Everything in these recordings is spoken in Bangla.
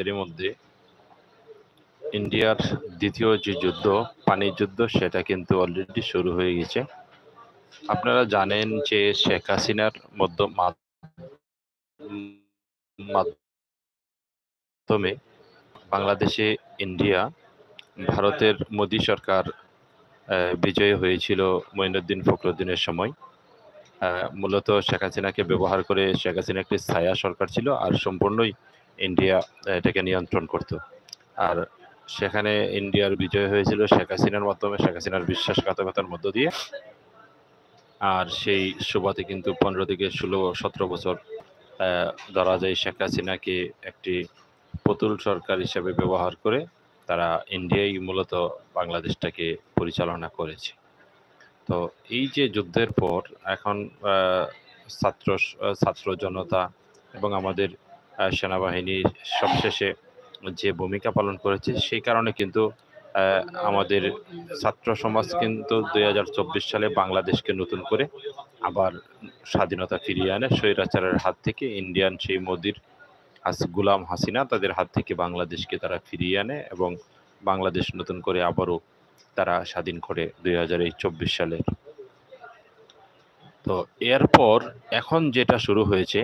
এরই মধ্যে ইন্ডিয়ার দ্বিতীয় যে যুদ্ধ, পানির যুদ্ধ, সেটা কিন্তু অলরেডি শুরু হয়ে গেছে। আপনারা জানেন যে শেখ হাসিনার মাধ্যমে বাংলাদেশে ইন্ডিয়া, ভারতের মোদী সরকার বিজয়ী হয়েছিল মঈনুদ্দিন ফখরুদ্দিনের সময়। মূলত শেখ হাসিনাকে ব্যবহার করে শেখ হাসিনা একটি ছায়া সরকার ছিল, আর সম্পূর্ণই ইন্ডিয়া এটাকে নিয়ন্ত্রণ করত। আর সেখানে ইন্ডিয়ার বিজয় হয়েছিল শেখ হাসিনার মাধ্যমে, শেখ হাসিনার বিশ্বাসঘাতকতার মধ্য দিয়ে। আর সেই সুবাদে কিন্তু 15 থেকে 16-17 বছর ধরা যায় শেখ হাসিনাকে একটি পুতুল সরকার হিসেবে ব্যবহার করে তারা ইন্ডিয়াই মূলত বাংলাদেশটাকে পরিচালনা করেছে। তো এই যে যুদ্ধের পর এখন ছাত্র জনতা এবং আমাদের সেনাবাহিনী সবশেষে যে ভূমিকা পালন করেছে, সেই কারণে কিন্তু আমাদের ছাত্র সমাজ কিন্তু 2024 সালে বাংলাদেশকে নতুন করে আবার স্বাধীনতা ফিরিয়ে আনে স্বৈরাচারের হাত থেকে। ইন্ডিয়ান সেই মোদির গুলাম হাসিনা, তাদের হাত থেকে বাংলাদেশকে তারা ফিরিয়ে আনে এবং বাংলাদেশ নতুন করে আবারও তারা স্বাধীন করে 2024 সালে। তো এরপর এখন যেটা শুরু হয়েছে,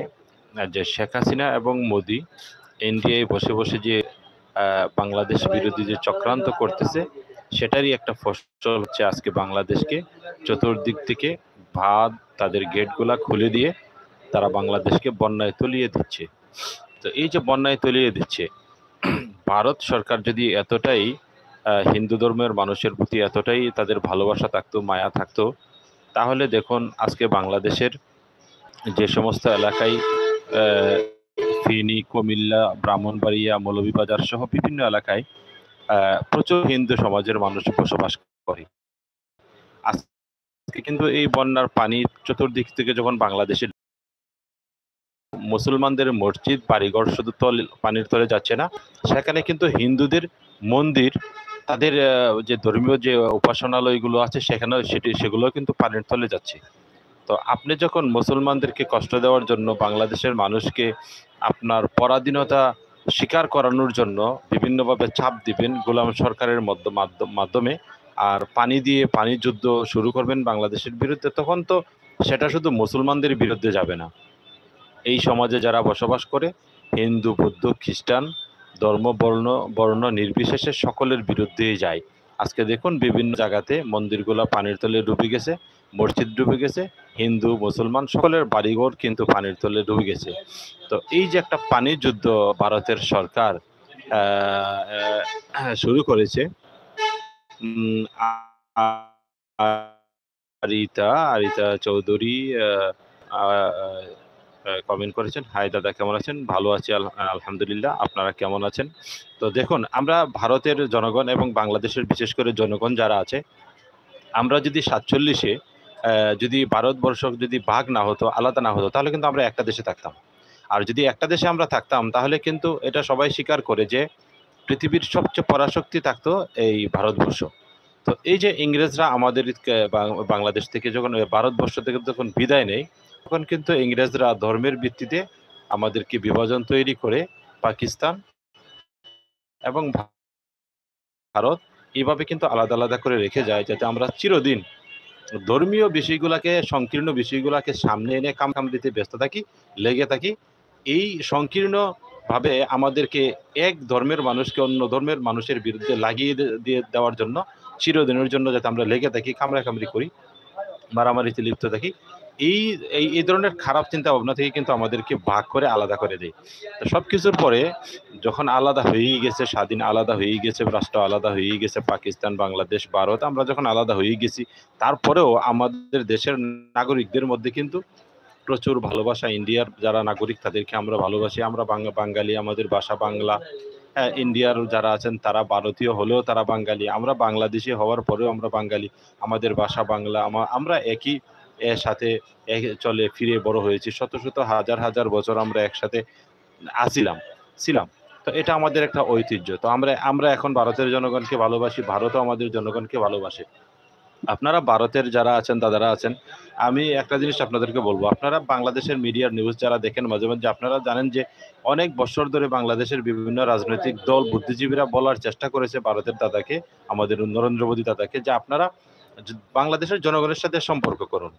যে শেখ হাসিনা এবং মোদি ইন্ডিয়ায় বসে বসে যে বাংলাদেশ বিরোধী যে চক্রান্ত করতেছে, সেটারই একটা ফসল হচ্ছে আজকে বাংলাদেশকে চতুর্দিক থেকে ভাত তাদের গেটগুলা খুলে দিয়ে তারা বাংলাদেশকে বন্যায় তলিয়ে দিচ্ছে। তো এই যে বন্যায় তলিয়ে দিচ্ছে, ভারত সরকার যদি এতটাই হিন্দু ধর্মের মানুষের প্রতি এতটাই তাদের ভালোবাসা থাকতো, মায়া থাকতো, তাহলে দেখুন আজকে বাংলাদেশের যে সমস্ত এলাকায় ফেনী, কুমিল্লা, ব্রাহ্মণবাড়িয়া, মৌলভীবাজার সহ বিভিন্ন এলাকায় প্রচুর হিন্দু সমাজের মানুষ বসবাস করে। আজকে কিন্তু এই বন্যার পানি চতুর্দিক থেকে যখন বাংলাদেশে, মুসলমানদের মসজিদ বাড়িঘর শুধু পানির তলে যাচ্ছে না, সেখানে কিন্তু হিন্দুদের মন্দির, তাদের যে ধর্মীয় যে উপাসনালয়গুলো আছে সেগুলো কিন্তু পানির তলে যাচ্ছে। তো আপনি যখন মুসলমানদেরকে কষ্ট দেওয়ার জন্য, বাংলাদেশের মানুষকে আপনার পরাধীনতা স্বীকার করানোর জন্য বিভিন্নভাবে চাপ দিবেন গোলাম সরকারের মাধ্যমে, আর পানি যুদ্ধ শুরু করবেন বাংলাদেশের বিরুদ্ধে, তখন তো সেটা শুধু মুসলমানদের বিরুদ্ধে যাবে না, এই সমাজে যারা বসবাস করে হিন্দু, বৌদ্ধ, খ্রিস্টান, ধর্ম, বর্ণ নির্বিশেষে সকলের বিরুদ্ধেই যায়। আজকে দেখুন বিভিন্ন জায়গাতে মন্দিরগুলো পানির তলে ডুবে গেছে, মসজিদ ডুবে গেছে, হিন্দু মুসলমান সকলের বাড়িঘর কিন্তু পানির তলে ডুবে গেছে। তো এই যে একটা পানির যুদ্ধ ভারতের সরকার শুরু করেছে, আরিতা চৌধুরী কমেন্ট করেছেন, হাই দাদা, কেমন আছেন? ভালো আছি আলহামদুলিল্লাহ, আপনারা কেমন আছেন? তো দেখুন, আমরা ভারতের জনগণ এবং বাংলাদেশের বিশেষ করে জনগণ যারা আছে, আমরা যদি 47-এ যদি ভারতবর্ষ যদি ভাগ না হতো, আলাদা না হতো, তাহলে কিন্তু আমরা একটা দেশে থাকতাম। আর যদি একটা দেশে আমরা থাকতাম, তাহলে কিন্তু এটা সবাই স্বীকার করে যে পৃথিবীর সবচেয়ে পরাশক্তি থাকতো এই ভারতবর্ষ। তো এই যে ইংরেজরা আমাদের বাংলাদেশ থেকে যখন, ভারতবর্ষ থেকে যখন বিদায় নেয়, তখন কিন্তু ইংরেজরা ধর্মের ভিত্তিতে আমাদেরকে বিভাজন তৈরি করে পাকিস্তান এবং ভারত এইভাবে কিন্তু আলাদা আলাদা করে রেখে যায়, যাতে আমরা চিরদিন ধর্মীয় বিষয়গুলোকে, সংকীর্ণ বিষয়গুলোকে সামনে এনে কামড়িতে ব্যস্ত থাকি, লেগে থাকি। এই সংকীর্ণ ভাবে আমাদেরকে এক ধর্মের মানুষকে অন্য ধর্মের মানুষের বিরুদ্ধে লাগিয়ে দিয়ে দেওয়ার জন্য, চিরদিনের জন্য যাতে আমরা লেগে থাকি, কামড়াকামড়ি করি, মারামারিতে লিপ্ত থাকি, এই এই ধরনের খারাপ চিন্তা ভাবনা থেকে কিন্তু আমাদেরকে ভাগ করে আলাদা করে দেয়। তো সবকিছুর পরে যখন আলাদা হয়েই গেছে, স্বাধীন আলাদা হয়েই গেছে, রাষ্ট্র আলাদা হয়েই গেছে, পাকিস্তান, বাংলাদেশ, ভারত, আমরা যখন আলাদা হয়ে গেছি, তারপরেও আমাদের দেশের নাগরিকদের মধ্যে কিন্তু প্রচুর ভালোবাসা। ইন্ডিয়ার যারা নাগরিক তাদেরকে আমরা ভালোবাসি, আমরা বাঙালি, আমাদের ভাষা বাংলা। হ্যাঁ, ইন্ডিয়ার যারা আছেন তারা ভারতীয় হলেও তারা বাঙালি, আমরা বাংলাদেশি হওয়ার পরেও আমরা বাঙালি, আমাদের ভাষা বাংলা, আমরা একই এর সাথে চলে ফিরে বড় হয়েছি, শত শত হাজার হাজার বছর আমরা একসাথে ছিলাম। তো এটা আমাদের একটা ঐতিহ্য। তো আমরা এখন ভারতের জনগণকে ভালোবাসি, ভারতও আমাদের জনগণকে ভালোবাসে। আপনারা ভারতের যারা আছেন দাদারা আছেন, আমি একটা জিনিস আপনাদেরকে বলবো, আপনারা বাংলাদেশের মিডিয়ার নিউজ যারা দেখেন মাঝে মাঝে, আপনারা জানেন যে অনেক বছর ধরে বাংলাদেশের বিভিন্ন রাজনৈতিক দল বুদ্ধিজীবীরা বলার চেষ্টা করেছে ভারতের দাদাকে, আমাদের নরেন্দ্র মোদী দাদাকে, যে আপনারা বাংলাদেশের জনগণের সাথে সম্পর্ক করুন।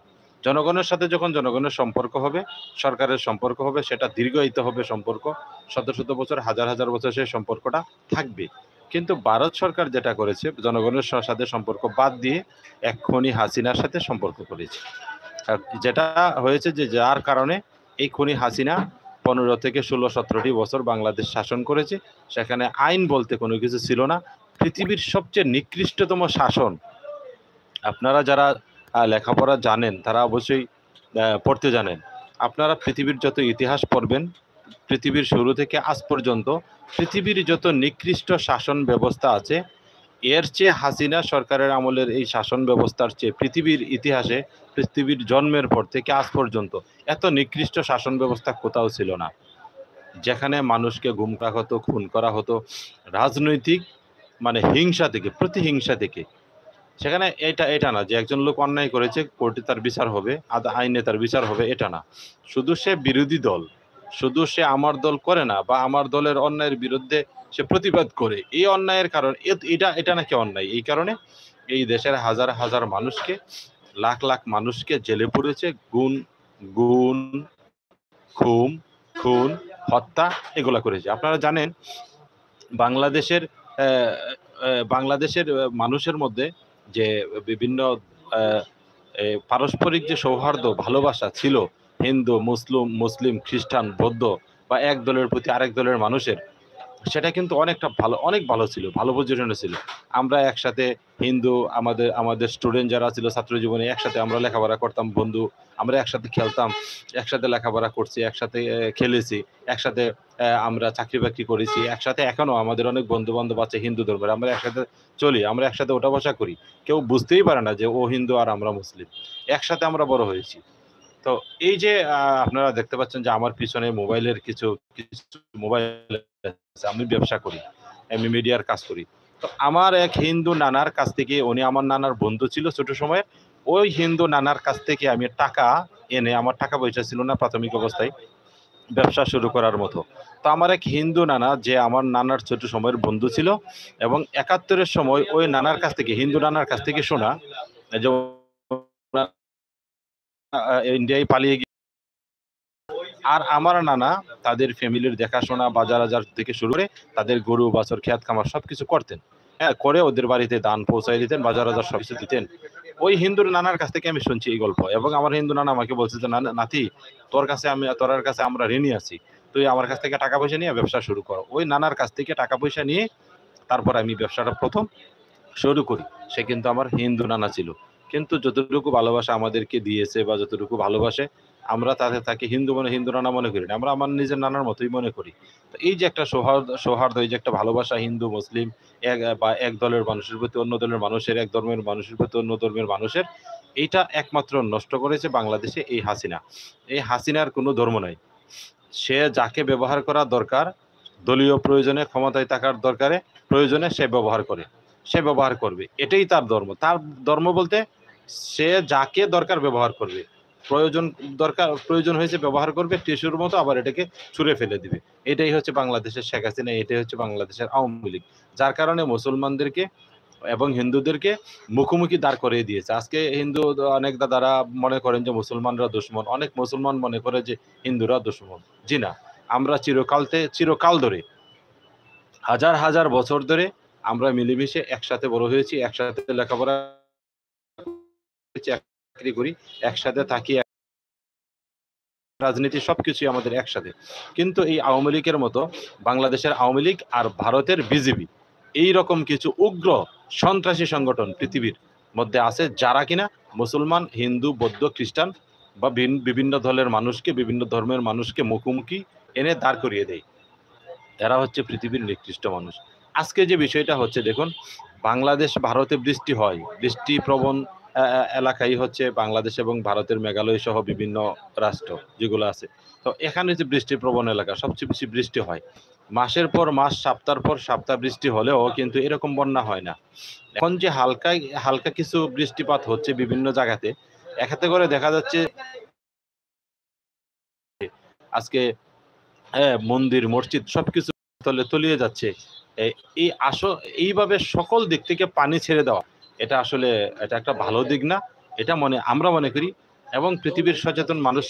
জনগণের সাথে যখন জনগণের সম্পর্ক হবে, সরকারের সম্পর্ক হবে, সেটা দীর্ঘায়িত হবে সম্পর্ক, শত শত বছর, হাজার হাজার বছর সেই সম্পর্কটা থাকবে। কিন্তু ভারত সরকার যেটা করেছে, জনগণের সাথে সম্পর্ক বাদ দিয়ে এক্ষুনি হাসিনার সাথে সম্পর্ক করেছে। আর যেটা হয়েছে যে যার কারণে এই খুনি হাসিনা 15 থেকে 16-17টি বছর বাংলাদেশ শাসন করেছে। সেখানে আইন বলতে কোনো কিছু ছিল না। পৃথিবীর সবচেয়ে নিকৃষ্টতম শাসন। আপনারা যারা লেখাপড়া জানেন তারা অবশ্যই পড়তে জানেন। আপনারা পৃথিবীর যত ইতিহাস পড়বেন, পৃথিবীর শুরু থেকে আজ পর্যন্ত পৃথিবীর যত নিকৃষ্ট শাসন ব্যবস্থা আছে, এর চেয়ে হাসিনা সরকারের আমলের এই শাসন ব্যবস্থার চেয়ে পৃথিবীর ইতিহাসে, পৃথিবীর জন্মের পর থেকে আজ পর্যন্ত এত নিকৃষ্ট শাসন ব্যবস্থা কোথাও ছিল না। যেখানে মানুষকে গুম করা হতো, খুন করা হতো, রাজনৈতিক মানে হিংসা থেকে, প্রতিহিংসা থেকে। সেখানে এটা না যে একজন লোক অন্যায় করেছে কোর্টে তার বিচার হবে, আইনে তার বিচার হবে, এটা না। শুধু সে বিরোধী দল, শুধু সে আমার দল করে না, বা আমার দলের অন্যায়ের বিরুদ্ধে সে প্রতিবাদ করে, এই অন্যায়ের কারণ এটা নাকি অন্যায়, এই কারণে এই দেশের হাজার হাজার মানুষকে, লাখ লাখ মানুষকে জেলে পুরেছে, গুণ গুণ খুন খুন হত্যা এগুলা করেছে। আপনারা জানেন বাংলাদেশের বাংলাদেশের মানুষের মধ্যে যে বিভিন্ন পারস্পরিক যে সৌহার্দ্য ভালোবাসা ছিল, হিন্দু মুসলিম খ্রিস্টান বৌদ্ধ বা এক দলের প্রতি আরেক দলের মানুষের, সেটা কিন্তু অনেকটা ভালো, অনেক ভালো ছিল, ভালো পজিশনে ছিল। আমরা একসাথে হিন্দু, আমাদের আমাদের স্টুডেন্ট যারা ছিল ছাত্র জীবনে একসাথে আমরা লেখাপড়া করতাম, বন্ধু, আমরা একসাথে খেলতাম, একসাথে লেখাপড়া করছি, একসাথে খেলেছি, একসাথে আমরা চাকরি বাকরি করেছি, একসাথে এখনো আমাদের অনেক বন্ধু বান্ধব আছে হিন্দু ধর্মের, আমরা একসাথে চলি, আমরা একসাথে ওঠা বসা করি। কেউ বুঝতেই পারে না যে ও হিন্দু আর আমরা মুসলিম, একসাথে আমরা বড় হয়েছি। তো এই যে আপনারা দেখতে পাচ্ছেন যে আমার পিছনে মোবাইলের কিছু কিছু মোবাইল আছে, আমি ব্যবসা করি, আমি মিডিয়ার কাজ করি। তো আমার এক হিন্দু নানার কাছ থেকে, উনি আমার নানার বন্ধু ছিল ছোট সময়ের, ওই হিন্দু নানার কাছ থেকে আমি টাকা এনে, আমার টাকা পয়সা ছিল না প্রাথমিক অবস্থায় ব্যবসা শুরু করার মতো। তো আমার এক হিন্দু নানা, যে আমার নানার ছোট সময়ের বন্ধু ছিল, এবং ৭১-এর সময় ওই নানার কাছ থেকে, হিন্দু নানার কাছ থেকে শোনা যে ইন্ডিয়ায় পালিয়ে গিয়ে, আর আমার নানা তাদের ফ্যামিলির দেখাশোনা, বাজার আজার থেকে শুরু করে তাদের গরু বাছর খেত খামার সবকিছু করতেন। হ্যাঁ, করে ওদের বাড়িতে দান পৌঁছাই দিতেন, বাজার আজার সবকিছু দিতেন। ওই হিন্দুর নানার কাছ থেকে আমি শুনছি এই গল্প, এবং আমার হিন্দু নানা আমাকে বলছে যে নাতি, তোর কাছে আমরা ঋণী আছি, তুই আমার কাছ থেকে টাকা পয়সা নিয়ে ব্যবসা শুরু কর। ওই নানার কাছ থেকে টাকা পয়সা নিয়ে তারপর আমি ব্যবসাটা প্রথম শুরু করি। সে কিন্তু আমার হিন্দু নানা ছিল। কিন্তু যতটুকু ভালোবাসা আমাদেরকে দিয়েছে বা যতটুকু ভালোবাসে, আমরা তাকে হিন্দু নানা মনে করি না। আমরা আমার নিজের নানার মতোই মনে করি। তো এই যে একটা সৌহার্দ্য, এই যে একটা ভালোবাসা, হিন্দু মুসলিম এক দলের মানুষের প্রতি অন্য দলের মানুষের, এক ধর্মের মানুষের প্রতি অন্য ধর্মের মানুষের, এইটা একমাত্র নষ্ট করেছে বাংলাদেশে এই হাসিনা। এই হাসিনার কোনো ধর্ম নাই। সে যাকে ব্যবহার করা দরকার, দলীয় প্রয়োজনে, ক্ষমতায় থাকার দরকারে, প্রয়োজনে সে ব্যবহার করে, সে ব্যবহার করবে, এটাই তার ধর্ম। তার ধর্ম বলতে সে যাকে দরকার ব্যবহার করবে, প্রয়োজন হয়েছে ব্যবহার করবে, টিস্যুর মতো, আবার এটাকে ছুঁড়ে ফেলে দিবে। এটাই হচ্ছে বাংলাদেশের শেখ হাসিনা, এটাই হচ্ছে বাংলাদেশের আওয়ামী লীগ। যার কারণে মুসলমানদেরকে এবং হিন্দুদেরকে মুখোমুখি দাঁড় করিয়ে দিয়েছে। আজকে হিন্দু অনেক দাদারা মনে করেন যে মুসলমানরা দুশমন, অনেক মুসলমান মনে করে যে হিন্দুরা দুশমন। জি না, আমরা চিরকাল ধরে, হাজার হাজার বছর ধরে আমরা মিলেমিশে একসাথে বড় হয়েছি, একসাথে লেখাপড়া করেছি, চাকরি করি, একসাথে থাকি, রাজনীতি সবকিছুই আমাদের একসাথে। কিন্তু এই আওয়ামী লীগের মতো, বাংলাদেশের আওয়ামী লীগ আর ভারতের বিজেপি, এই রকম কিছু উগ্র সন্ত্রাসী সংগঠন পৃথিবীর মধ্যে আছে, যারা কিনা মুসলমান, হিন্দু, বৌদ্ধ, খ্রিস্টান বা বিভিন্ন দলের মানুষকে, বিভিন্ন ধর্মের মানুষকে মুখোমুখি এনে দাঁড় করিয়ে দেয়। এরা হচ্ছে পৃথিবীর নিকৃষ্ট মানুষ। আজকে যে বিষয়টা হচ্ছে দেখুন, বাংলাদেশ ভারতে বৃষ্টি হয়, বৃষ্টিপ্রবণ এলাকাই হচ্ছে বাংলাদেশ এবং ভারতের মেঘালয় সহ বিভিন্ন রাষ্ট্র যেগুলো আছে। তো এখানে যে বৃষ্টিপ্রবণ এলাকা, সবচেয়ে বেশি বৃষ্টি হয়। মাসের পর মাস, সপ্তাহের পর সপ্তাহ বৃষ্টি হলেও কিন্তু এরকম বন্যা হয় না। এখন যে হালকা হালকা কিছু বৃষ্টিপাত হচ্ছে বিভিন্ন জায়গাতে, একাতে করে দেখা যাচ্ছে আজকে মন্দির, মসজিদ সবকিছু তলিয়ে যাচ্ছে। এই এই আস এইভাবে সকল দিক থেকে পানি ছেড়ে দেওয়া, এটা আসলে এটা একটা ভালো দিক না। এটা আমরা মনে করি, এবং পৃথিবীর সচেতন মানুষ,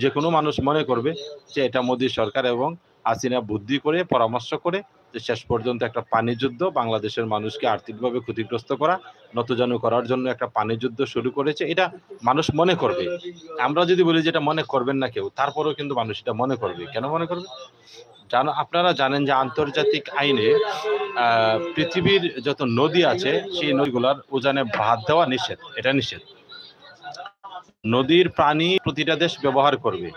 যেকোনো মানুষ মনে করবে যে এটা মোদী সরকার এবং হাসিনা বুদ্ধি করে পরামর্শ করে যে শেষ পর্যন্ত একটা পানি যুদ্ধ, বাংলাদেশের মানুষকে আর্থিকভাবে ক্ষতিগ্রস্ত করা, নতজানু করার জন্য একটা পানি যুদ্ধ শুরু করেছে। এটা মানুষ মনে করবে। আমরা যদি বলি যে এটা মনে করবেন না কেউ, তারপরেও কিন্তু মানুষ এটা মনে করবে। কেন মনে করবে? আপনারা জানেন যে আন্তর্জাতিক আইনে পৃথিবীর যত নদী আছে সেই নদীগুলোর উজানে বাঁধ দেওয়া নিষেধ, এটা নিষেধ। নদীর পানি প্রতিটা দেশ ব্যবহার করবে।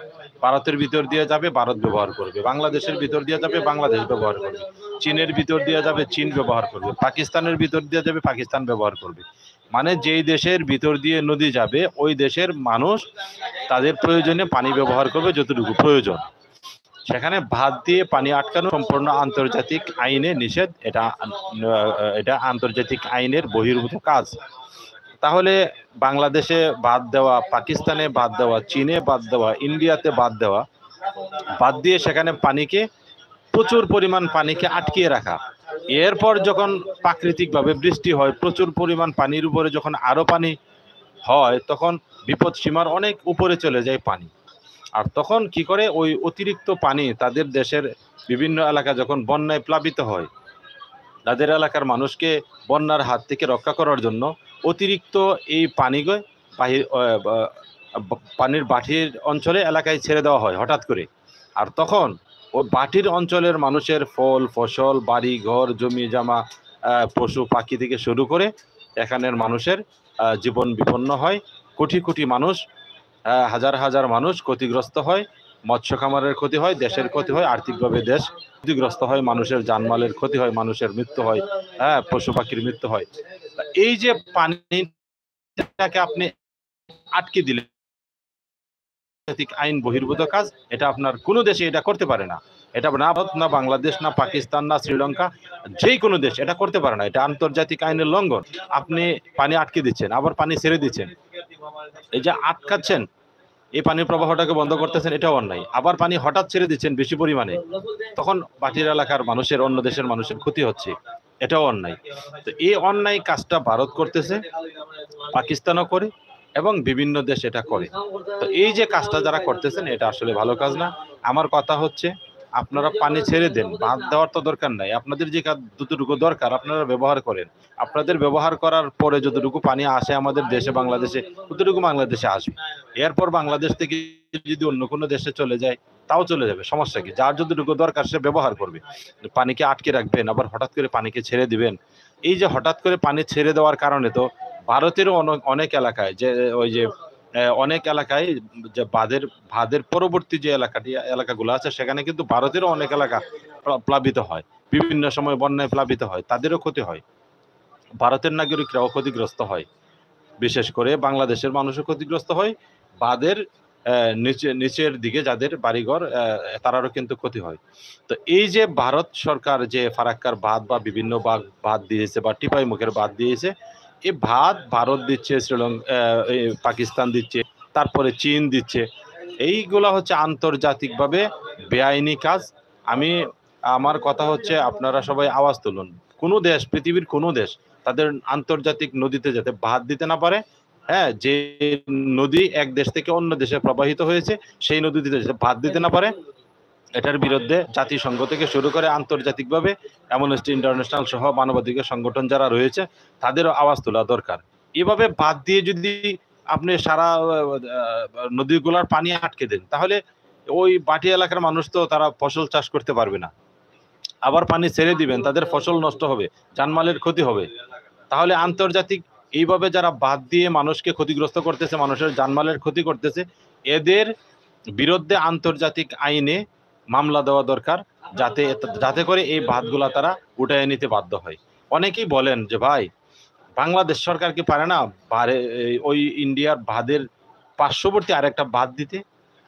ভারতের ভিতর দিয়ে যাবে, ভারত ব্যবহার করবে। বাংলাদেশের ভিতর দিয়ে যাবে, বাংলাদেশ ব্যবহার করবে। চীনের ভিতর দিয়ে যাবে, চীন ব্যবহার করবে। পাকিস্তানের ভিতর দিয়ে যাবে, পাকিস্তান ব্যবহার করবে। মানে যেই দেশের ভিতর দিয়ে নদী যাবে ওই দেশের মানুষ তাদের প্রয়োজনে পানি ব্যবহার করবে যতটুকু প্রয়োজন। সেখানে বাঁধ দিয়ে পানি আটকানো সম্পূর্ণ আন্তর্জাতিক আইনে নিষেধ। এটা আন্তর্জাতিক আইনের বহির্ভূত কাজ। তাহলে বাংলাদেশে বাদ দেওয়া, পাকিস্তানে বাদ দেওয়া, চীনে বাদ দেওয়া, ইন্ডিয়াতে বাদ দেওয়া, বাদ দিয়ে সেখানে পানিকে, প্রচুর পরিমাণ পানিকে আটকিয়ে রাখা। এরপর যখন প্রাকৃতিকভাবে বৃষ্টি হয়, প্রচুর পরিমাণ পানির উপরে যখন আরো পানি হয়, তখন বিপদ সীমার অনেক উপরে চলে যায় পানি। আর তখন কি করে, ওই অতিরিক্ত পানি তাদের দেশের বিভিন্ন এলাকা যখন বন্যায় প্লাবিত হয়, তাদের এলাকার মানুষকে বন্যার হাত থেকে রক্ষা করার জন্য অতিরিক্ত এই পানিকে পানির বাঠির অঞ্চলে এলাকায় ছেড়ে দেওয়া হয় হঠাৎ করে। আর তখন ওই বাঠির অঞ্চলের মানুষের ফল ফসল, বাড়ি ঘর, জমি জমা, পশু পাখি থেকে শুরু করে এখানের মানুষের জীবন বিপন্ন হয়। কোটি কোটি মানুষ, হাজার হাজার মানুষ ক্ষতিগ্রস্ত হয়। মৎস্য খামারের ক্ষতি হয়, দেশের ক্ষতি হয়, আর্থিকভাবে দেশ ক্ষতিগ্রস্ত হয়, মানুষের জানমালের ক্ষতি হয়, মানুষের মৃত্যু হয়, পশু পাখির মৃত্যু হয়। এই যে পানিটাকে আপনি আটকে দিলেন, আইন বহির্ভূত কাজ, এটা আপনার কোনো দেশে এটা করতে পারে না। এটা না ভারত, না বাংলাদেশ, না পাকিস্তান, না শ্রীলঙ্কা, যে কোনো দেশ এটা করতে পারে না। এটা আন্তর্জাতিক আইনের লঙ্ঘন। আপনি পানি আটকে দিচ্ছেন, আবার পানি ছেড়ে দিচ্ছেন। এই যে আটকাচ্ছেন, এই পানির প্রবাহটাকে বন্ধ করতেছেন, এটাও অন্যায়। আবার পানি হঠাৎ ছেড়ে দিচ্ছেন বেশি পরিমাণে, তখন বাটির এলাকার মানুষের, অন্য দেশের মানুষের ক্ষতি হচ্ছে, এটাও অন্যায়। তো এই অন্যায় কাজটা ভারত করতেছে, পাকিস্তানও করে, এবং বিভিন্ন দেশ এটা করে। তো এই যে কাজটা যারা করতেছেন, এটা আসলে ভালো কাজ না। আমার কথা হচ্ছে, আপনারা পানি ছেড়ে দেন, বাঁধ দেওয়ার তো দরকার নাই। আপনাদের যে যতটুকু দরকার আপনারা ব্যবহার করেন। আপনাদের ব্যবহার করার পরে যতটুকু পানি আসে আমাদের দেশে, বাংলাদেশে, ততটুকু বাংলাদেশে আসবে। এরপর বাংলাদেশ থেকে যদি অন্য কোনো দেশে চলে যায়, তাও চলে যাবে, সমস্যা কি? যার যতটুকু দরকার সে ব্যবহার করবে। পানিকে আটকে রাখবেন, আবার হঠাৎ করে পানিকে ছেড়ে দিবেন। এই যে হঠাৎ করে পানি ছেড়ে দেওয়ার কারণে তো ভারতেরও অনেক এলাকায়, যে ওই যে অনেক এলাকায়, যে বাঁধের পরবর্তী যে এলাকাগুলো আছে, সেখানে কিন্তু ভারতেরও অনেক এলাকা প্লাবিত হয়। বিভিন্ন সময় বন্যায় প্লাবিত হয়, তাদেরও ক্ষতি হয়। ভারতের নাগরিকরাও ক্ষতিগ্রস্ত হয়। বিশেষ করে বাংলাদেশের মানুষও ক্ষতিগ্রস্ত হয়। বাঁধের নিচের দিকে যাদের বাড়িঘর, তারারও কিন্তু ক্ষতি হয়। তো এই যে ভারত সরকার যে ফারাক্কার বাঁধ বা বিভিন্ন বাঁধ দিয়েছে, বা টিপাই মুখের বাঁধ দিয়েছে, এই ভারত দিচ্ছে, পাকিস্তান দিচ্ছে, তারপরে চীন দিচ্ছে। এইগুলা হচ্ছে আন্তর্জাতিকভাবে বেআইনি কাজ। আমার কথা হচ্ছে, আপনারা সবাই আওয়াজ তুলুন। কোনো দেশ, পৃথিবীর কোনো দেশ তাদের আন্তর্জাতিক নদীতে যাতে বাঁধ দিতে না পারে। হ্যাঁ, যে নদী এক দেশ থেকে অন্য দেশে প্রবাহিত হয়েছে, সেই নদীতে যাতে বাঁধ দিতে না পারে, এটার বিরুদ্ধে জাতিসংঘ থেকে শুরু করে আন্তর্জাতিকভাবে অ্যামনেস্টি ইন্টারন্যাশনাল সহ মানবাধিকার সংগঠন যারা রয়েছে, তাদেরও আওয়াজ তোলা দরকার। এভাবে বাদ দিয়ে যদি আপনি সারা নদীগুলার পানি আটকে দেন, তাহলে ওই বাটি এলাকার মানুষ তো তারা ফসল চাষ করতে পারবে না। আবার পানি ছেড়ে দিবেন, তাদের ফসল নষ্ট হবে, জানমালের ক্ষতি হবে। তাহলে আন্তর্জাতিক এইভাবে যারা বাদ দিয়ে মানুষকে ক্ষতিগ্রস্ত করতেছে, মানুষের জানমালের ক্ষতি করতেছে, এদের বিরুদ্ধে আন্তর্জাতিক আইনে মামলা দেওয়া দরকার, যাতে করে এই বাঁধগুলা তারা উঠায় নিতে বাধ্য হয়। অনেকেই বলেন যে ভাই, বাংলাদেশ সরকার কি পারে না ওই ইন্ডিয়ার বাঁধের পার্শ্ববর্তী আরেকটা বাঁধ দিতে?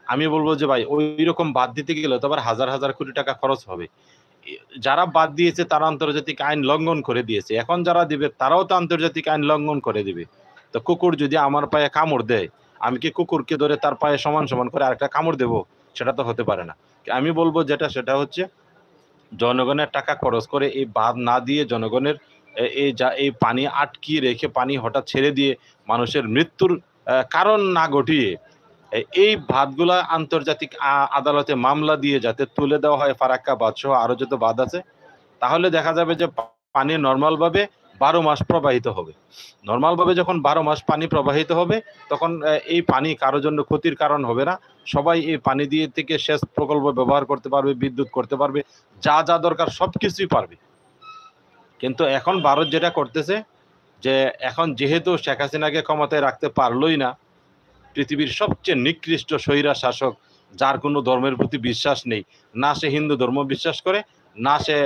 আমি বলবো যে ভাই, ওই রকম বাঁধ দিতে গেলে তো আবার হাজার হাজার কোটি টাকা খরচ হবে। যারা বাদ দিয়েছে তারা আন্তর্জাতিক আইন লঙ্ঘন করে দিয়েছে, এখন যারা দিবে তারাও তো আন্তর্জাতিক আইন লঙ্ঘন করে দিবে। তো কুকুর যদি আমার পায়ে কামড় দেয়, আমি কি কুকুরকে ধরে তার পায়ে সমান সমান করে আরেকটা কামড় দেবো? সেটা তো হতে পারে না। আমি বলবো যেটা সেটা হচ্ছে জনগণের টাকা খরচ করে এই বাঁধ না দিয়ে জনগণের এই পানি আটকিয়ে রেখে পানি হঠাৎ ছেড়ে দিয়ে মানুষের মৃত্যুর কারণ না ঘটিয়ে এই বাঁধগুলা আন্তর্জাতিক আদালতে মামলা দিয়ে যাতে তুলে দেওয়া হয়, ফারাক্কা বাঁধ সহ আরো যত বাঁধ আছে, তাহলে দেখা যাবে যে পানি নর্মাল ভাবে 12 মাস প্রবাহিত হবে। নর্মাল ভাবে যখন 12 মাস পানি প্রবাহিত হবে, তখন এই পানি কারো জন্য ক্ষতির কারণ হবে না। সবাই এই পানি দিয়ে থেকে সেচ প্রকল্প ব্যবহার করতে পারবে, বিদ্যুৎ করতে পারবে, যা যা দরকার সবকিছুই পারবে। কিন্তু এখন ভারত যেটা করতেছে, যে এখন যেহেতু শেখ হাসিনাকে ক্ষমতায় রাখতে পারলোই না, পৃথিবীর সবচেয়ে নিকৃষ্ট স্বৈরা শাসক, যার কোনো ধর্মের প্রতি বিশ্বাস নেই, না সে হিন্দু ধর্ম বিশ্বাস করে, না সে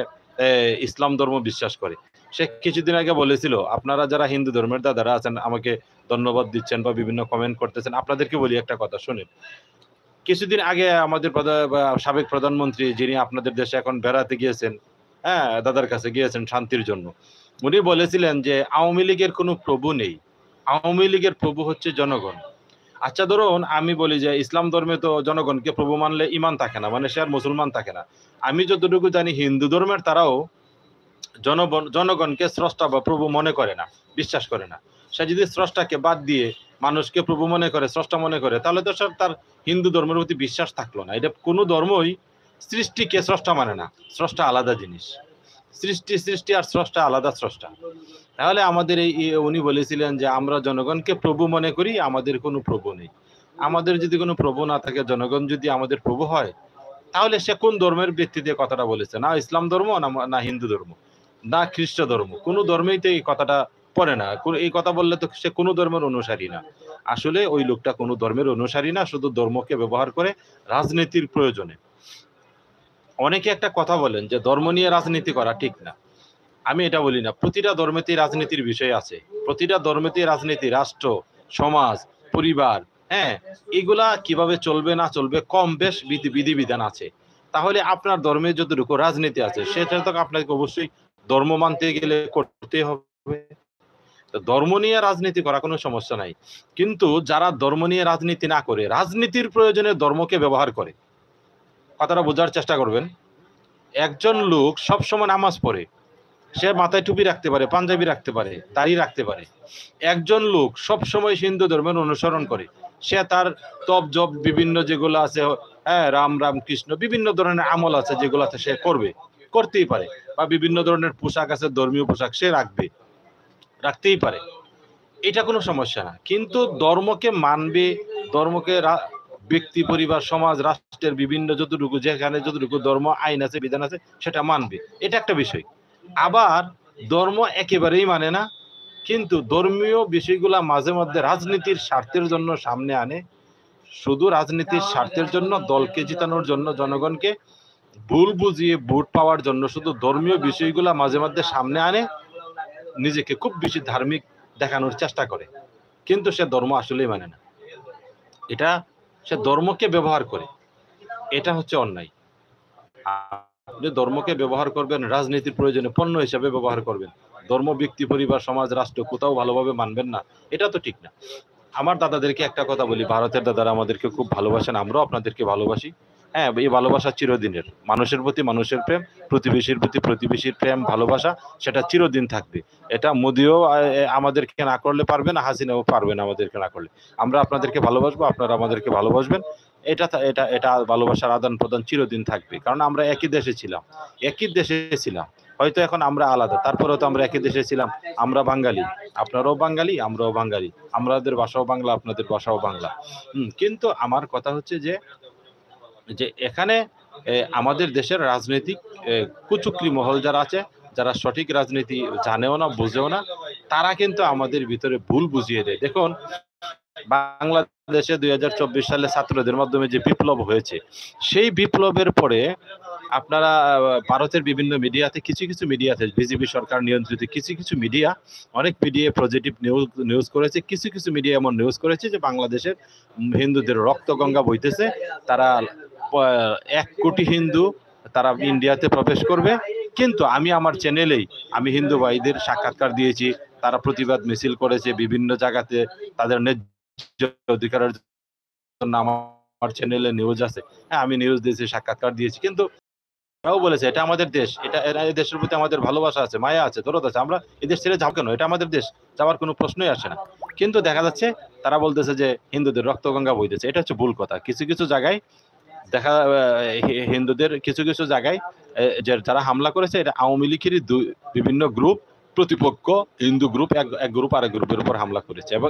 ইসলাম ধর্ম বিশ্বাস করে। সে কিছুদিন আগে বলেছিল, আপনারা যারা হিন্দু ধর্মের দাদারা আছেন আমাকে ধন্যবাদ দিচ্ছেন বা বিভিন্ন কমেন্ট করতেছেন, আপনাদেরকে বলি একটা কথা শুনেন। কিছুদিন আগে আমাদের সাবেক প্রধানমন্ত্রী, যিনি আপনাদের দেশে এখন বেড়াতে গিয়েছেন, হ্যাঁ, দাদার কাছে গিয়েছেন শান্তির জন্য, উনি বলেছিলেন যে আওয়ামী লীগের কোনো প্রভু নেই, আওয়ামী লীগের প্রভু হচ্ছে জনগণ। আচ্ছা ধরুন আমি বলি যে ইসলাম ধর্মে তো জনগণকে প্রভু মানলে ইমান থাকে না, মানে সে আর মুসলমান থাকে না। আমি যতটুকু জানি হিন্দু ধর্মের তারাও জনগণকে স্রষ্টা বা প্রভু মনে করে না, বিশ্বাস করে না। সে যদি স্রষ্টাকে বাদ দিয়ে মানুষকে প্রভু মনে করে, স্রষ্টা মনে করে, তাহলে তো সে তার হিন্দু ধর্মের প্রতি বিশ্বাস থাকলো না। এটা কোনো ধর্মই সৃষ্টিকে স্রষ্টা মানে না, স্রষ্টা আলাদা জিনিস। সৃষ্টি আর স্রষ্টা আলাদা স্রষ্টা। তাহলে আমাদের উনি বলেছিলেন যে আমরা জনগণকে প্রভু মনে করি, আমাদের কোনো প্রভু নেই। আমাদের যদি কোনো প্রভু না থাকে, জনগণ যদি আমাদের প্রভু হয়, তাহলে সে কোন ধর্মের ব্যক্তি দিয়ে কথাটা বলেছে? না ইসলাম ধর্ম, না হিন্দু ধর্ম, না খ্রিস্ট ধর্ম, কোনো ধর্মেই তো এই কথাটা পড়ে না। এই কথা বললে তো সে কোনো ধর্মের অনুসারী না। আসলে ওই লোকটা কোনো ধর্মের অনুসারী না, শুধু ধর্মকে ব্যবহার করে রাজনীতির প্রয়োজনে। অনেকে একটা কথা বলেন যে ধর্ম নিয়ে রাজনীতি করা ঠিক না। আমি এটা বলি না, প্রতিটা ধর্মেতেই রাজনীতির বিষয় আছে, প্রতিটা ধর্মেতেই রাজনীতি, রাষ্ট্র, সমাজ, পরিবার, হ্যাঁ, এগুলা কিভাবে চলবে না চলবে কম বেশ বিধিবিধান আছে। তাহলে আপনার ধর্মে যতটুকু রাজনীতি আছে সেটা তো আপনাকে অবশ্যই ধর্ম মানতে গেলে করতে হবে। ধর্ম নিয়ে রাজনীতি করা কোনো সমস্যা নাই, কিন্তু যারা ধর্ম নিয়ে রাজনীতি না করে রাজনীতির প্রয়োজনে ধর্মকে ব্যবহার করে, কথাটা বোঝার চেষ্টা করবেন। একজন লোক সবসময় নামাজ পড়ে, সে মাথায় টুপি রাখতে পারে, পাঞ্জাবি রাখতে পারে, দাড়ি রাখতে পারে। একজন লোক সব সময় হিন্দু ধর্মের অনুসরণ করে, সে তার তপ জপ বিভিন্ন যেগুলো আছে, হ্যাঁ, রাম রাম কৃষ্ণ বিভিন্ন ধরনের আমল আছে যেগুলোতে সে করতেই পারে, বা বিভিন্ন ধরনের পোশাক আছে, ধর্মীয় পোশাক সে রাখতেই পারে, এটা কোনো সমস্যা না। কিন্তু ধর্মকে মানবে, ধর্মকে ব্যক্তি, পরিবার, সমাজ, রাষ্ট্রের বিভিন্ন যতটুকু যেখানে যতটুকু ধর্ম আইন আছে, বিধান আছে, সেটা মানবে, এটা একটা বিষয়। আবার ধর্ম একেবারেই মানে না, কিন্তু ধর্মীয় বিষয়গুলা মাঝে মধ্যে রাজনীতির স্বার্থের জন্য সামনে আনে, শুধু রাজনীতির স্বার্থের জন্য, দলকে জিতানোর জন্য, জনগণকে ভুল বুঝিয়ে ভোট পাওয়ার জন্য শুধু ধর্মীয় বিষয়গুলা মাঝে মধ্যে সামনে আনে, নিজেকে খুব বেশি ধার্মিক দেখানোর চেষ্টা করে, কিন্তু সে ধর্ম আসলেই মানে না, এটা সে ধর্মকে ব্যবহার করে, এটা হচ্ছে অন্যায়। আপনি ধর্মকে ব্যবহার করবেন রাজনীতির প্রয়োজনে, পণ্য হিসেবে ব্যবহার করবেন, ধর্ম ব্যক্তি, পরিবার, সমাজ, রাষ্ট্র কোথাও ভালোভাবে মানবেন না, এটা তো ঠিক না। আমার দাদাদেরকে একটা কথা বলি, ভারতের দাদারা আমাদেরকে খুব ভালোবাসেন, আমরাও আপনাদেরকে ভালোবাসি। হ্যাঁ, এই ভালোবাসা চিরদিনের, মানুষের প্রতি মানুষের প্রেম, প্রতিবেশীর প্রতি প্রতিবেশীর প্রেম, ভালোবাসা, সেটা চিরদিন থাকবে। এটা মোদিও আমাদেরকে না করলে পারবে না, হাসিনাও পারবে না আমাদেরকে না করলে। আমরা আপনাদেরকে ভালোবাসবো, আপনারা আমাদেরকে ভালোবাসবেন। এটা এটা এটা ভালোবাসার আদান প্রদান চিরদিন থাকবে, কারণ আমরা একই দেশে ছিলাম, একই দেশে ছিলাম। হয়তো এখন আমরা আলাদা, তারপরেও তো আমরা একই দেশে ছিলাম। আমরা বাঙালি, আপনারাও বাঙালি, আমরাও বাঙালি, আমাদের ভাষাও বাংলা, আপনাদের ভাষাও বাংলা। কিন্তু আমার কথা হচ্ছে যে এখানে আমাদের দেশের রাজনৈতিক কুচক্রী মহল যারা আছে, যারা সঠিক রাজনীতি জানেও না, বুঝেও না, তারা কিন্তু আমাদের ভিতরে ভুল বুঝিয়ে দেয়। দেখুন, বাংলাদেশে 2024 সালে ছাত্রদের মাধ্যমে যে বিপ্লব হয়েছে, সেই বিপ্লবের পরে আপনারা ভারতের বিভিন্ন মিডিয়াতে, কিছু কিছু মিডিয়াতে, বিজেপি সরকার নিয়ন্ত্রিত কিছু কিছু মিডিয়া, অনেক মিডিয়া পজিটিভ নিউজ করেছে, কিছু কিছু মিডিয়া এমন নিউজ করেছে যে বাংলাদেশের হিন্দুদের রক্ত গঙ্গা বইতেছে, তারা 1 কোটি হিন্দু তারা ইন্ডিয়াতে প্রবেশ করবে। কিন্তু আমি আমার চ্যানেলেই আমি হিন্দু ভাইদের সাক্ষাৎকার দিয়েছি, তারা প্রতিবাদ মিছিল করেছে বিভিন্ন জায়গাতে, তাদের ন্যায্য অধিকারের জন্য আমার চ্যানেলে নিউজ আছে। হ্যাঁ, আমি নিউজ দিয়েছি, সাক্ষাৎকার দিয়েছি। কিন্তু তারাও বলেছে এটা আমাদের দেশ, এই দেশের প্রতি আমাদের ভালোবাসা আছে, মায়া আছে, দরদ আছে, আমরা এই দেশ ছেড়ে যাবো কেন? এটা আমাদের দেশ, যাওয়ার কোনো প্রশ্নই আসে না। কিন্তু দেখা যাচ্ছে তারা বলতেছে যে হিন্দুদের রক্তগঙ্গা বইতেছে। এটা হচ্ছে ভুল কথা। কিছু কিছু জায়গায় দেখা হিন্দুদের কিছু কিছু জায়গায় যে যারা হামলা করেছে এটা আওয়ামী লীগেরই বিভিন্ন গ্রুপ প্রতিপক্ষ হিন্দু গ্রুপ এক গ্রুপ আরেক গ্রুপের উপর হামলা করেছে। এবং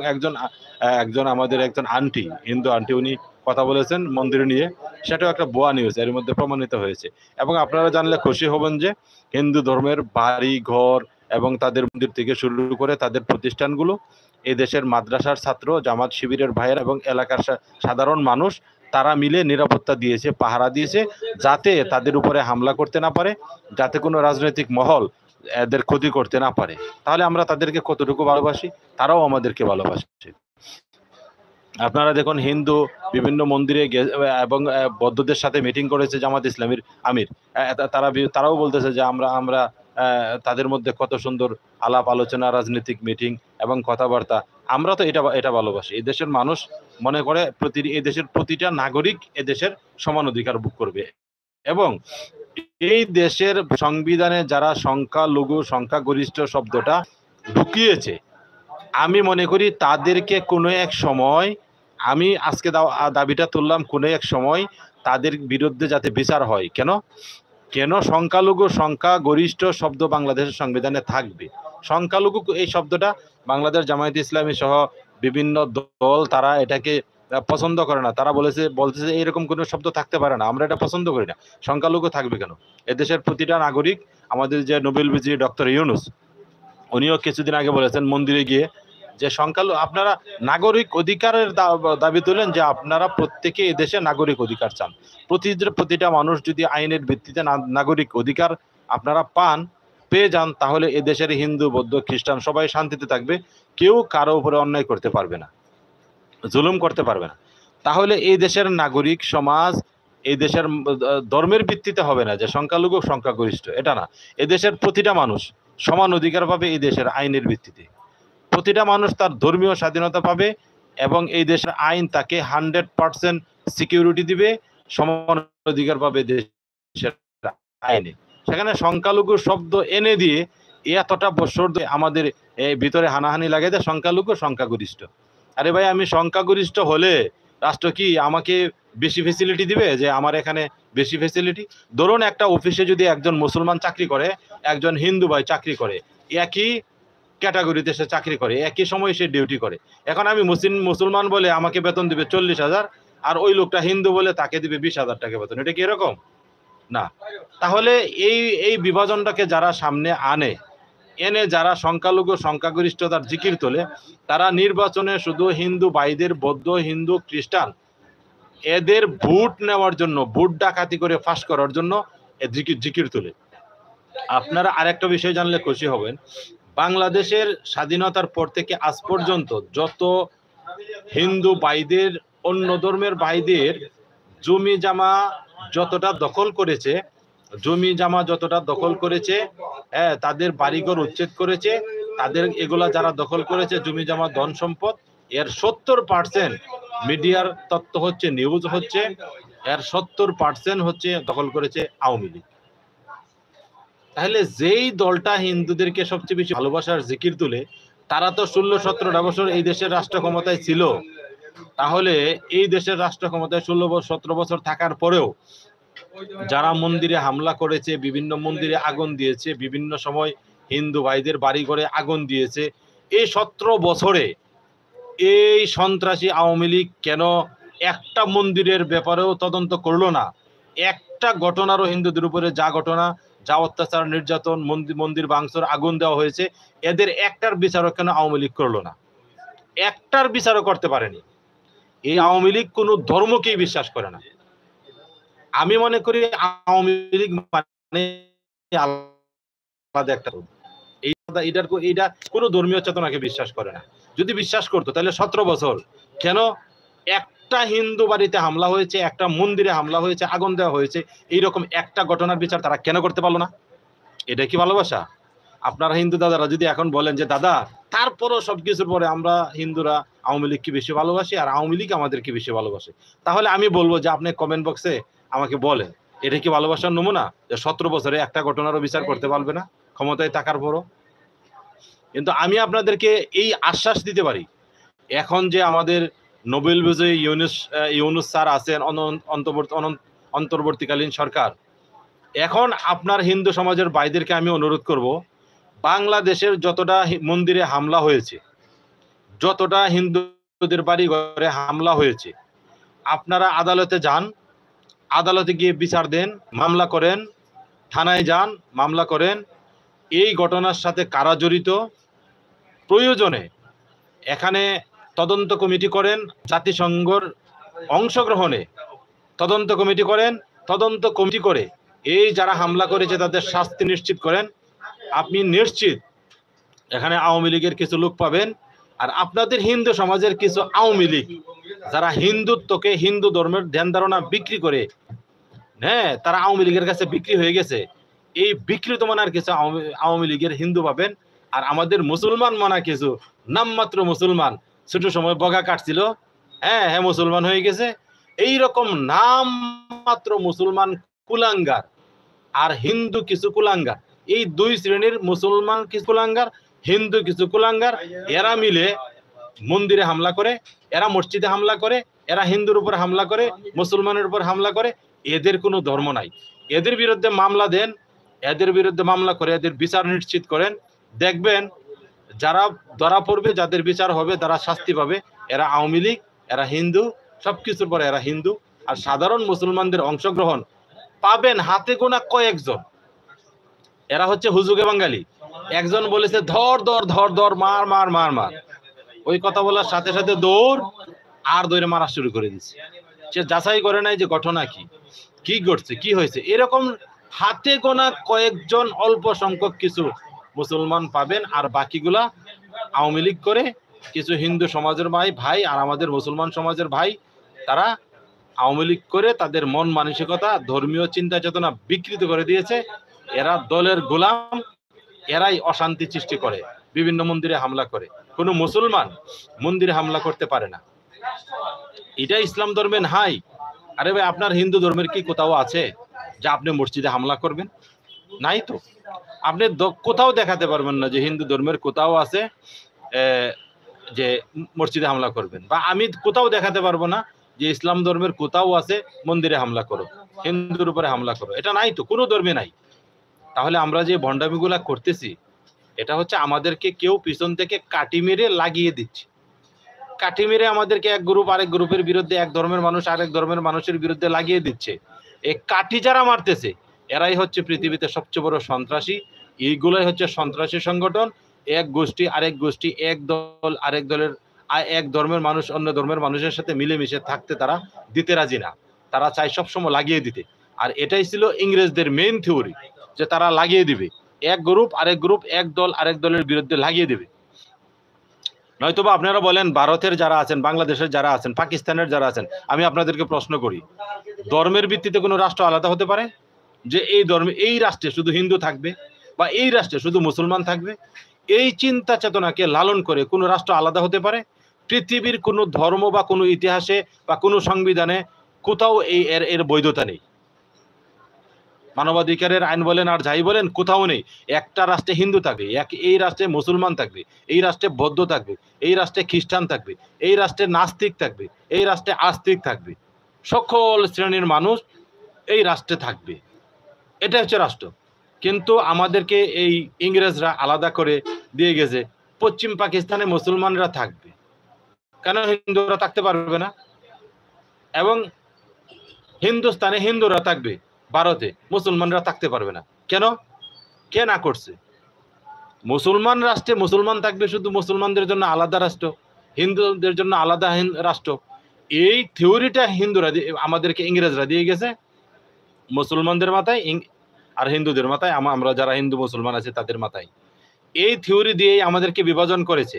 একজন আমাদের একজন আন্টি, হিন্দু আন্টি, উনি কথা বলেছেন মন্দির নিয়ে, সেটাও একটা ভুয়া নিউজ এর মধ্যে প্রমাণিত হয়েছে। এবং আপনারা জানলে খুশি হবেন যে হিন্দু ধর্মের বাড়ি ঘর এবং তাদের মন্দির থেকে শুরু করে তাদের প্রতিষ্ঠানগুলো এই দেশের মাদ্রাসার ছাত্র, জামাত শিবিরের ভাইয়েরা এবং এলাকার সাধারণ মানুষ তারা মিলে নিরাপত্তা দিয়েছে, পাহারা দিয়েছে, যাতে তাদের উপরে হামলা করতে না পারে, যাতে কোনো রাজনৈতিক মহল এদের ক্ষতি করতে না পারে। তাহলে আমরা তাদেরকে কতটুকু ভালোবাসি, তারাও আমাদেরকে ভালোবাসে। আপনারা দেখুন হিন্দু বিভিন্ন মন্দিরে এবং বৌদ্ধদের সাথে মিটিং করেছে জামাত ইসলামীর আমির। তারাও বলতেছে যে আমরা আমরা তাদের মধ্যে কত সুন্দর আলাপ আলোচনা, রাজনৈতিক মিটিং এবং কথাবার্তা। আমরা তো এটা ভালোবাসি। এই দেশের মানুষ মনে করে এই দেশের প্রতিটা নাগরিক এদেশের সমান অধিকার ভোগ করবে। এবং এই দেশের সংবিধানে যারা সংখ্যালঘু সংখ্যাগরিষ্ঠ শব্দটা ঢুকিয়েছে, আমি মনে করি তাদেরকে কোনো এক সময়, আমি আজকে দাবিটা তুললাম, কোনো এক সময় তাদের বিরুদ্ধে যাতে বিচার হয়। কেন সংখ্যালঘু সংখ্যাগরিষ্ঠ শব্দ বাংলাদেশের সংবিধানে থাকবে? সংখ্যালঘু এই শব্দটা বাংলাদেশ জামায়াতে ইসলামী সহ বিভিন্ন দল তারা এটাকে পছন্দ করে না। তারা বলতেছে এরকম কোনো শব্দ থাকতে পারে না, আমরা এটা পছন্দ করি না। সংখ্যালঘু থাকবে কেন? এদেশের প্রতিটা নাগরিক, আমাদের যে নোবেল বিজয়ী ডক্টর ইউনূস, উনিও কিছুদিন আগে বলেছেন মন্দিরে গিয়ে যে সংখ্যালঘু আপনারা নাগরিক অধিকারের দাবি তুলেন, যে আপনারা প্রত্যেকে এদেশে নাগরিক অধিকার চান। প্রতিটা মানুষ যদি আইনের ভিত্তিতে নাগরিক অধিকার আপনারা পেয়ে যান, তাহলে এদেশের হিন্দু বৌদ্ধ খ্রিস্টান সবাই শান্তিতে থাকবে, কেউ কারো উপরে অন্যায় করতে পারবে না, জুলুম করতে পারবে না। তাহলে এই দেশের নাগরিক সমাজ এই দেশের ধর্মের ভিত্তিতে হবে না, যে সংখ্যালঘু সংখ্যাগরিষ্ঠ, এটা না। এদেশের প্রতিটা মানুষ সমান অধিকার পাবে এই দেশের আইনের ভিত্তিতে। প্রতিটা মানুষ তার ধর্মীয় স্বাধীনতা পাবে এবং এই দেশের আইন তাকে 100% সিকিউরিটি দিবে, সমান অধিকার পাবে দেশের আইনে। সেখানে সংখ্যালঘু শব্দ এনে দিয়ে এতটা বছর ধরে আমাদের ভিতরে হানাহানি লাগে যে সংখ্যালঘু সংখ্যাগরিষ্ঠ। আরে ভাই, আমি সংখ্যাগরিষ্ঠ হলে রাষ্ট্র কি আমাকে বেশি ফেসিলিটি দিবে? যে আমার এখানে বেশি ফেসিলিটি, ধরুন একটা অফিসে যদি একজন মুসলমান চাকরি করে, একজন হিন্দু ভাই চাকরি করে, একই ক্যাটাগরিতে সে চাকরি করে, একই সময় সে ডিউটি করে। এখন আমি মুসলমান বলে আমাকে বেতন দিবে 40,000, আর ওই লোকটা হিন্দু বলে তাকে দিবে 20,000 টাকা বেতন। এটা কি এরকম? না। তাহলে এই বিভাজনটাকে যারা সামনে এনে যারা সংখ্যালঘু সংখ্যাগরিষ্ঠতার জিকির তোলে, তারা নির্বাচনে শুধু হিন্দু ভাইদের, বৌদ্ধ হিন্দু খ্রিস্টান এদের ভোট নেওয়ার জন্য, ভোট ডাকাতি করে ফাঁস করার জন্য জিকির তোলে। আপনারা আরেকটা বিষয় জানলে খুশি হবেন, বাংলাদেশের স্বাধীনতার পর থেকে আজ পর্যন্ত যত হিন্দু ভাইদের, অন্য ধর্মের ভাইদের জমি জামা যতটা দখল করেছে, হ্যাঁ, তাদের বাড়িঘর উচ্ছেদ করেছে, তাদের এগুলা যারা দখল করেছে জমি জামা ধন সম্পদ, এর 70% মিডিয়ার তথ্য হচ্ছে, নিউজ হচ্ছে, এর 70% হচ্ছে দখল করেছে আওয়ামী লীগ। তাহলে যেই দলটা হিন্দুদেরকে সবচেয়ে বেশি ভালোবাসার জিকির তুলে, তারা তো 16-17টা বছর এই দেশের রাষ্ট্র ক্ষমতায় ছিল। তাহলে এই দেশের রাষ্ট্র ক্ষমতায় 16-17 বছর থাকার পরেও যারা মন্দিরে হামলা করেছে, বিভিন্ন মন্দিরে আগুন দিয়েছে, বিভিন্ন সময় হিন্দু ভাইদের বাড়ি ঘরে আগুন দিয়েছে, এই 17 বছরে এই সন্ত্রাসী আওয়ামী লীগ কেন একটা মন্দিরের ব্যাপারেও তদন্ত করলো না? একটা ঘটনারও হিন্দুদের উপরে যা অত্যাচার, নির্যাতন, মন্দির ভাঙচুর, আগুন দেওয়া হয়েছে, এদের একটার বিচারও কেন আওয়ামী লীগ করলো না? একটার বিচারও করতে পারেনি। এই আওয়ামী লীগ কোনো ধর্মকেই বিশ্বাস করে না। আমি মনে করি আওয়ামী লীগ মানে আলাদা একটা, এটা কোনো ধর্মীয় চেতনাকে বিশ্বাস করে না। যদি বিশ্বাস করতো তাহলে 17 বছর কেন একটা হিন্দু বাড়িতে হামলা হয়েছে, একটা মন্দিরে হামলা হয়েছে, আগুন দেওয়া হয়েছে, এইরকম একটা ঘটনার বিচার তারা কেন করতে পারলো না? এটা কি ভালোবাসা? আপনারা হিন্দু দাদারা যদি এখন বলেন যে দাদা তারপরও সবকিছুর পরে আমরা হিন্দুরা আওয়ামী লীগকে বেশি ভালোবাসি আর আওয়ামী লীগ আমাদেরকে বেশি ভালোবাসে, তাহলে আমি বলবো যে আপনি কমেন্ট বক্সে আমাকে বলেন এটা কি ভালোবাসার নমুনা যে 17 বছরে একটা ঘটনারও বিচার করতে পারবে না ক্ষমতায় থাকার পরও? কিন্তু আমি আপনাদেরকে এই আশ্বাস দিতে পারি, এখন যে আমাদের নোবেল বিজয়ী ইউনুস স্যার আছেন অন্তর্বর্তীকালীন সরকার, এখন আপনার হিন্দু সমাজের ভাইদেরকে আমি অনুরোধ করব, বাংলাদেশের যতটা মন্দিরে হামলা হয়েছে, যতটা হিন্দুদের বাড়ি ঘরে হামলা হয়েছে, আপনারা আদালতে যান, আদালতে গিয়ে বিচার দেন, মামলা করেন, থানায় যান, মামলা করেন। এই ঘটনার সাথে কারা জড়িত, প্রয়োজনে এখানে তদন্ত কমিটি করেন, জাতিসংঘের অংশগ্রহণে তদন্ত কমিটি করেন, তদন্ত কমিটি করে এই যারা হামলা করেছে তাদের শাস্তি নিশ্চিত করেন। আপনি নিশ্চিত এখানে আওয়ামী লীগের কিছু লোক পাবেন, আর আপনাদের হিন্দু সমাজের কিছু আওয়ামী লীগ যারা হিন্দুত্বকে, হিন্দু ধর্মের ধ্যান ধারণা বিক্রি করে, হ্যাঁ, তারা আওয়ামী লীগের কাছে বিক্রি হয়ে গেছে, এই বিকৃত মানার কিছু আওয়ামী লীগের হিন্দু পাবেন। আর আমাদের মুসলমান মানা কিছু নামমাত্র মুসলমান, ছোট সময় বগা কাটছিল, হ্যাঁ হ্যাঁ মুসলমান হয়ে গেছে, এই রকম নাম মাত্র মুসলমান কুলাঙ্গার আর হিন্দু কিছু কুলাঙ্গার, এই দুই শ্রেণীর মুসলমান কিছু কুলাঙ্গার, হিন্দু কিছু কুলাঙ্গার, এরা মিলে মন্দিরে হামলা করে, এরা মসজিদে হামলা করে, এরা হিন্দুর উপর হামলা করে, মুসলমানের উপর হামলা করে। এদের কোনো ধর্ম নাই, এদের বিরুদ্ধে মামলা দেন, এদের বিরুদ্ধে মামলা করে এদের বিচার নিশ্চিত করেন, দেখবেন যারা ধরা পড়বে, যাদের বিচার হবে, তারা শাস্তি পাবে। এরা আওয়ামী লীগ, এরা হিন্দু, সবকিছুর পরে এরা হিন্দু। আর সাধারণ মুসলমানদের অংশগ্রহণ পাবেন হাতে গোনা কয়েকজন, এরা হচ্ছে হুজুগে বাঙালি। একজন বলেছে ধর ধর ধর ধর, মার মার মার মার, ওই কথা বলার সাথে সাথে দৌড় আর দৌড়ে মারা শুরু করে দিচ্ছে। সে যাচাই করে নাই যে ঘটনা কি, কি ঘটছে, কি হয়েছে। এরকম হাতে গোনা কয়েকজন অল্প সংখ্যক কিছু মুসলমান পাবেন, আর বাকিগুলা আওয়ামী লীগ করে কিছু হিন্দু সমাজের ভাই আর আমাদের মুসলমান সমাজের ভাই, তারা আওয়ামী লীগ করে তাদের মন মানসিকতা, ধর্মীয় চিন্তা চেতনা বিকৃত করে দিয়েছে। এরা দলের গোলাম, এরাই অশান্তি সৃষ্টি করে, বিভিন্ন মন্দিরে হামলা করে। কোনো মুসলমান মন্দিরে হামলা করতে পারে না, এটা ইসলাম ধর্মে নাই। আরে ভাই, আপনার হিন্দু ধর্মের কি কোথাও আছে যে আপনি মসজিদে হামলা করবেন? নাই তো। আপনি কোথাও দেখাতে পারবেন না যে হিন্দু ধর্মের কোথাও আছে যে মসজিদে হামলা করবেন, বা আমি কোথাও দেখাতে পারবো না যে ইসলাম ধর্মের কোথাও আছে মন্দিরে হামলা করো, হিন্দুর উপরে হামলা করো। এটা নাই তো, কোনো ধর্মে নাই। তাহলে আমরা যে ভণ্ডামিগুলা করতেছি, এটা হচ্ছে আমাদেরকে কেউ পিছন থেকে কাটি মেরে লাগিয়ে দিচ্ছে। কাঠি মেরে আমাদেরকে এক গ্রুপ আরেক গ্রুপের বিরুদ্ধে, এক ধর্মের মানুষ আরেক ধর্মের মানুষের বিরুদ্ধে লাগিয়ে দিচ্ছে। এই কাঠি যারা মারতেছে, এরাই হচ্ছে পৃথিবীতে সবচেয়ে বড় সন্ত্রাসী। এইগুলাই হচ্ছে সন্ত্রাসী সংগঠন। এক গোষ্ঠী আরেক গোষ্ঠী, এক দল আরেক দলের, এক ধর্মের মানুষ অন্য ধর্মের মানুষের সাথে মিলেমিশে থাকতে তারা দিতে রাজি না, তারা চায় সবসময় লাগিয়ে দিতে। আর এটাই ছিল ইংরেজদের মেইন থিওরি, যে তারা লাগিয়ে দিবে, এক গ্রুপ আরেক গ্রুপ, এক দল আরেক দলের বিরুদ্ধে লাগিয়ে দিবে। নয়তোবা আপনারা বলেন ভারতের যারা আছেন, বাংলাদেশের যারা আছেন, পাকিস্তানের যারা আছেন, আমি আপনাদেরকে প্রশ্ন করি, ধর্মের ভিত্তিতে কোনো রাষ্ট্র আলাদা হতে পারে? যে এই ধর্মে, এই রাষ্ট্রে শুধু হিন্দু থাকবে বা এই রাষ্ট্রে শুধু মুসলমান থাকবে, এই চিন্তা চেতনাকে লালন করে কোনো রাষ্ট্র আলাদা হতে পারে? পৃথিবীর কোনো ধর্ম বা কোনো ইতিহাসে বা কোনো সংবিধানে কোথাও এর বৈধতা নেই। মানবাধিকারের আইন বলেন আর যাই বলেন, কোথাও নেই। একটা রাষ্ট্রে হিন্দু থাকবে, এই রাষ্ট্রে মুসলমান থাকবে, এই রাষ্ট্রে বৌদ্ধ থাকবে, এই রাষ্ট্রে খ্রিস্টান থাকবে, এই রাষ্ট্রে নাস্তিক থাকবে, এই রাষ্ট্রে আস্তিক থাকবে, সকল শ্রেণীর মানুষ এই রাষ্ট্রে থাকবে। এটা হচ্ছে রাষ্ট্র। কিন্তু আমাদেরকে এই ইংরেজরা আলাদা করে দিয়ে গেছে, পশ্চিম পাকিস্তানে মুসলমানরা থাকবে, কেন হিন্দুরা থাকতে পারবে না? এবং হিন্দুস্তানে হিন্দুরা থাকবে, ভারতে মুসলমানরা থাকতে পারবে না, কেন? কে না করছে? মুসলমান রাষ্ট্রে মুসলমান থাকবে, শুধু মুসলমানদের জন্য আলাদা রাষ্ট্র, হিন্দুদের জন্য আলাদা রাষ্ট্র। এই থিওরিটা হিন্দুরা আমাদেরকে, ইংরেজরা দিয়ে গেছে মুসলমানদের মাথায় আর হিন্দুদের মাথায়, আমরা যারা হিন্দু মুসলমান আছে তাদের মাথায়। এই থিওরি দিয়েই আমাদেরকে বিভাজন করেছে।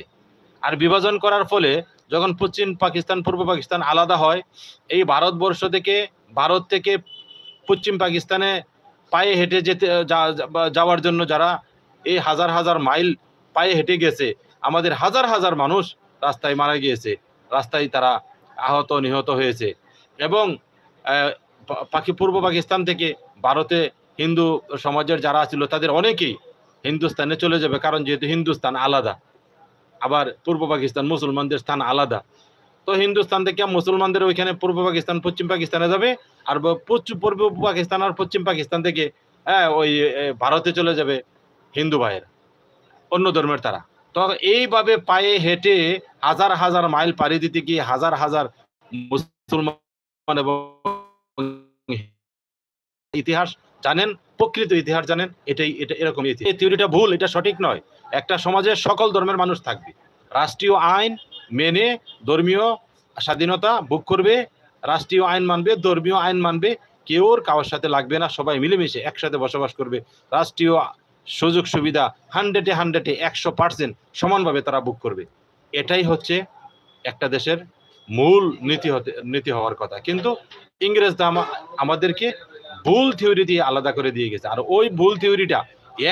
আর বিভাজন করার ফলে যখন পশ্চিম পাকিস্তান পূর্ব পাকিস্তান আলাদা হয়, এই ভারত থেকে পশ্চিম পাকিস্তানে পায়ে হেঁটে যাওয়ার জন্য যারা এই হাজার হাজার মাইল পায়ে হেঁটে গেছে, আমাদের হাজার হাজার মানুষ রাস্তায় মারা গিয়েছে, রাস্তায় তারা আহত নিহত হয়েছে। এবং পূর্ব পাকিস্তান থেকে ভারতে হিন্দু সমাজের যারা ছিল তাদের অনেকেই হিন্দুস্তানে চলে যাবে, কারণ যেহেতু হিন্দুস্তান আলাদা, আবার পূর্ব পাকিস্তান মুসলমানদের স্থান আলাদা। তো হিন্দুস্তান থেকে মুসলমানদের ওইখানে পূর্ব পাকিস্তান পশ্চিম পাকিস্তানে যাবে, আর পূর্ব পাকিস্তান আর পশ্চিম পাকিস্তান থেকে ওই ভারতে চলে যাবে হিন্দু ভাইয়েরা, অন্য ধর্মের তারা। তো এইভাবে পায়ে হেঁটে হাজার হাজার মাইল পাড়ি দিতে গিয়ে হাজার হাজার মুসলমান এবং ইতিহাস জানেন, প্রকৃত ইতিহাস জানেন, এটা এরকম। এই থিওরিটা ভুল, এটা সঠিক নয়। একটা সমাজে সকল ধর্মের মানুষ থাকবে, রাষ্ট্রীয় আইন মেনে ধর্মীয় স্বাধীনতা ভোগ করবে, রাষ্ট্রীয় আইন মানবে, ধর্মীয় আইন মানবে, কেউ কারোর সাথে লাগবে না, সবাই মিলেমিশে একসাথে বসবাস করবে। রাষ্ট্রীয় সুযোগ সুবিধা 100-এ 100% সমানভাবে তারা ভোগ করবে। এটাই হচ্ছে একটা দেশের মূল নীতি হওয়ার কথা। কিন্তু ইংরেজরা আমাদেরকে ভুল থিওরি দিয়ে আলাদা করে দিয়ে গেছে। আর ওই ভুল থিওরিটা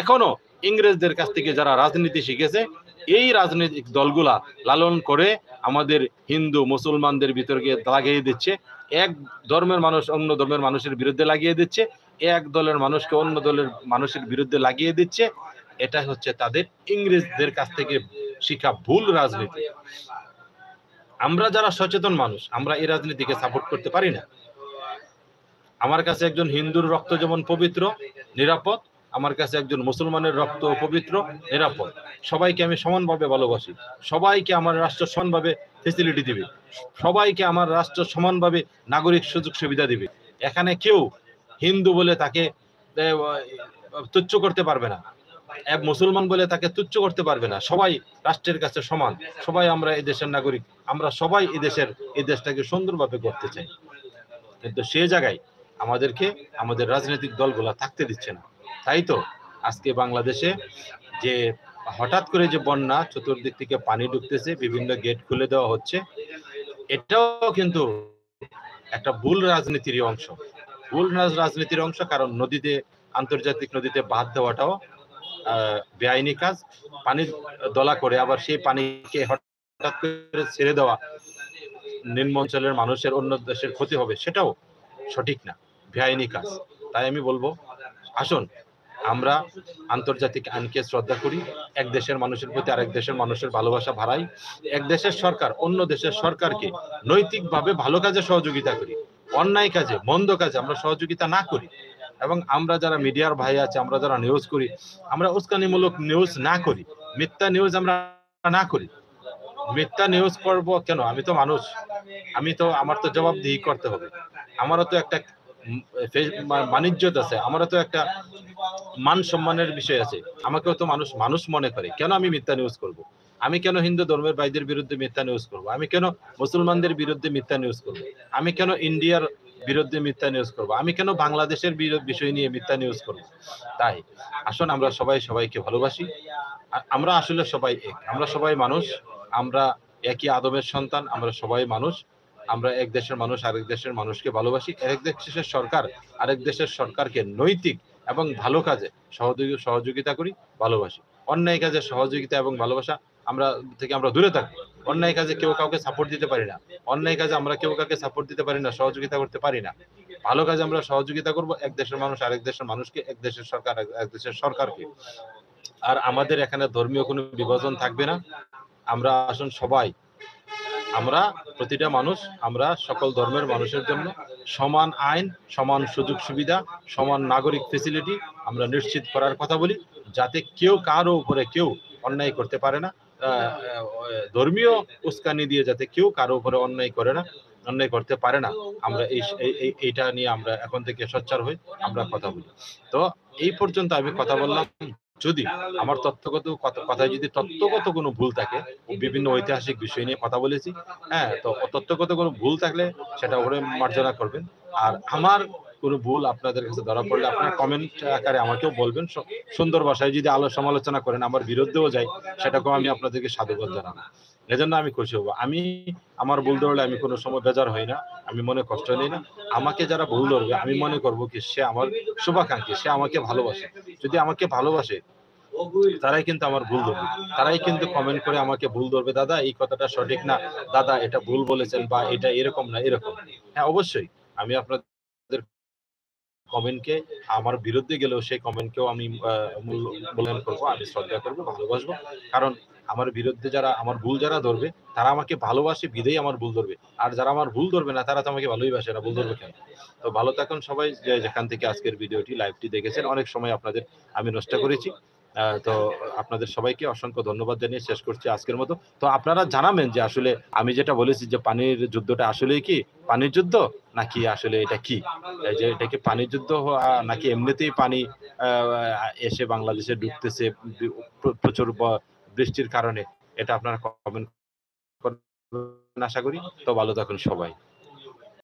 এখনো ইংরেজদের কাছ থেকে যারা রাজনীতি শিখেছে, এই রাজনৈতিক দলগুলা লালন করে আমাদের হিন্দু মুসলমানদের ভিতরকে লাগিয়ে দিচ্ছে। এক ধর্মের মানুষ অন্য ধর্মের মানুষের বিরুদ্ধে লাগিয়ে দিচ্ছে, এক দলের মানুষকে অন্য দলের মানুষের বিরুদ্ধে লাগিয়ে দিচ্ছে। এটা হচ্ছে তাদের ইংরেজদের কাছ থেকে শিখা ভুল রাজনীতি। আমরা যারা সচেতন মানুষ, আমরা এই রাজনীতিকে সাপোর্ট করতে পারি না। আমার কাছে একজন হিন্দুর রক্ত যেমন পবিত্র, নিরাপদ, আমার কাছে একজন মুসলমানের রক্ত পবিত্র, নিরাপদ। সবাইকে আমি সমানভাবে ভালোবাসি, সবাইকে আমার রাষ্ট্র সমানভাবে ফেসিলিটি দিবে, সবাইকে আমার রাষ্ট্র সমানভাবে নাগরিক সুযোগ সুবিধা দিবে। এখানে কেউ হিন্দু বলে তাকে তুচ্ছ করতে পারবে না, এক মুসলমান বলে তাকে তুচ্ছ করতে পারবে না। সবাই রাষ্ট্রের কাছে সমান, সবাই আমরা এই দেশের নাগরিক, আমরা সবাই এই দেশটাকে সুন্দরভাবে করতে চাই। কিন্তু সে জায়গায় আমাদেরকে আমাদের রাজনৈতিক দলগুলা থাকতে দিচ্ছে না। তাই তো আজকে বাংলাদেশে যে হঠাৎ করে যে বন্যা, চতুর্দিক থেকে পানি ঢুকতেছে, বিভিন্ন গেট খুলে দেওয়া হচ্ছে, এটাও কিন্তু একটা ভুল রাজনীতির অংশ, ভুল রাজনীতির অংশ। কারণ নদীতে, আন্তর্জাতিক নদীতে বাঁধ দেওয়াটাও বেআইনি কাজ। পানি দলা করে আবার সেই পানিকে হঠাৎ করে ছেড়ে দেওয়া, নিম্ন অঞ্চলের মানুষের অন্য দেশের ক্ষতি হবে, সেটাও সঠিক না, বেআইনি কাজ। তাই আমি বলবো, আসুন আমরা আন্তর্জাতিক আইনকে শ্রদ্ধা করি, এক দেশের মানুষের প্রতি আরেক দেশের মানুষের ভালোবাসা বাড়াই, এক দেশের সরকার অন্য দেশের সরকারকে নৈতিকভাবে ভালো কাজে সহযোগিতা করি, অন্যায় কাজে মন্দ কাজে আমরা সহযোগিতা না করি। এবং আমরা যারা মিডিয়ার ভাই আছে, আমরা যারা নিউজ করি, আমরা উস্কানিমূলক নিউজ না করি, মিথ্যা নিউজ আমরা না করি। মিথ্যা নিউজ করব কেন? আমি তো মানুষ, আমার তো জবাবদিহি করতে হবে, আমারও তো একটা বাণিজ্যত আছে, আমারও তো একটা মান সম্মানের বিষয় আছে, আমাকেও তো মানুষ মনে করে। কেন আমি মিথ্যা নিউজ করব? আমি কেন হিন্দু ধর্মের ভাইদের বিরুদ্ধে মিথ্যা নিউজ করব? আমি কেন মুসলমানদের বিরুদ্ধে মিথ্যা নিউজ করব? আমি কেন ইন্ডিয়ার বিরুদ্ধে মিথ্যা নিউজ করব? আমি কেন বাংলাদেশের বিষয় নিয়ে মিথ্যা নিউজ করব? তাই আসুন আমরা সবাইকে ভালোবাসি। আমরা আসলে সবাই এক, আমরা সবাই মানুষ, আমরা একই আদমের সন্তান, আমরা সবাই মানুষ। আমরা এক দেশের মানুষ আরেক দেশের মানুষকে ভালোবাসি, এক দেশের সরকার আরেক দেশের সরকারকে নৈতিক এবং ভালো কাজে সহযোগিতা করি, ভালোবাসি। অন্যায় কাজে সহযোগিতা এবং ভালোবাসা আমরা দূরে থাকি। অন্যায় কাজে কেউ কাউকে সাপোর্ট দিতে পারি না, অন্যায় কাজে আমরা কেউ কাউকে সাপোর্ট দিতে পারি না, সহযোগিতা করতে পারি না। ভালো কাজে আমরা সহযোগিতা করব, এক দেশের মানুষ আরেক দেশের মানুষকে, এক দেশের সরকার এক দেশের সরকারকে। আর আমাদের এখানে ধর্মীয় কোনো বিভাজন থাকবে না। আমরা আসুন সবাই, আমরা প্রতিটা মানুষ, আমরা সকল ধর্মের মানুষের জন্য সমান আইন, সমান সুযোগ সুবিধা, সমান নাগরিক ফেসিলিটি আমরা নিশ্চিত করার কথা বলি, যাতে কেউ কারো উপরে কেউ অন্যায় করতে পারে না। ধর্মীয় উস্কানি দিয়ে যাতে কেউ কারো উপরে অন্যায় করতে পারে না। আমরা এইটা নিয়ে আমরা এখন থেকে সোচ্চার হই, আমরা কথা বলি। তো এই পর্যন্ত আমি কথা বললাম। যদি আমার কথায় যদি তত্ত্বগত কোনো ভুল থাকে, বিভিন্ন ঐতিহাসিক বিষয় নিয়ে কথা বলেছি, হ্যাঁ, তো তত্ত্বগত কোনো ভুল থাকলে সেটা ওরে মার্জনা করবেন। আর আমার কোনো ভুল আপনাদের কাছে ধরা পড়লে আপনারা কমেন্ট আকারে আমাকেও বলবেন। সুন্দর ভাষায় যদি সমালোচনা করেন, আমার বিরুদ্ধেও যায়, সেটাকেও আমি আপনাদেরকে সাধুবাদ জানাবো। এজন্য আমি খুশি হব। আমি আমার ভুল ধরলে আমি কোনো সময় বেজার হই না। আমি মনে কষ্ট নেই না। আমাকে যারা ভুল ধরবে আমি মনে করব কি সে আমার শুভাকাঙ্ক্ষী, সে আমাকে ভালোবাসে। যদি আমাকে ভালোবাসে তারাই কিন্তু আমার ভুল ধরবে। তারাই কিন্তু কমেন্ট করে আমাকে ভুল ধরবে, "দাদা এই কথাটা সঠিক না। দাদা এটা ভুল বলেছেন বা এটা এরকম না এরকম।" হ্যাঁ, অবশ্যই। আমি আপনাদের কমেন্টকে আমার বিরুদ্ধে গেলেও সেই কমেন্টকেও আমি মূল্যায়ন করব, আমি শ্রদ্ধা করব, ভালোবাসবো। কারণ আমার বিরুদ্ধে যারা আমার ভুল যারা ধরবে তারা আমাকে ভালোবাসে বিধায় আমার ভুল ধরবে। আর যারা আমার ভুল ধরবে না তারা তো আমাকে ভালোই বাসে না, ভুল ধরবে কেন? তো ভালো থাকুন সবাই যে যেখান থেকে আজকের ভিডিওটি লাইভটি দেখেছেন। অনেক সময় আপনাদের আমি নষ্ট করেছি। তো আপনাদের সবাইকে অসংখ্য ধন্যবাদ জানিয়ে শেষ করছি আজকের মতো। তো আপনারা জানাবেন যে আসলে আমি যেটা বলেছি যে পানির যুদ্ধটা আসলেই কি পানির যুদ্ধ নাকি আসলে এটা কি? এই যে এটা কি পানির যুদ্ধ নাকি এমনিতেই পানি আ এসে বাংলাদেশে ঢুকতেছে প্রচুর বৃষ্টির কারণে? এটা আপনারা কমেন্ট করবেন আশা করি। তো ভালো থাকুন সবাই।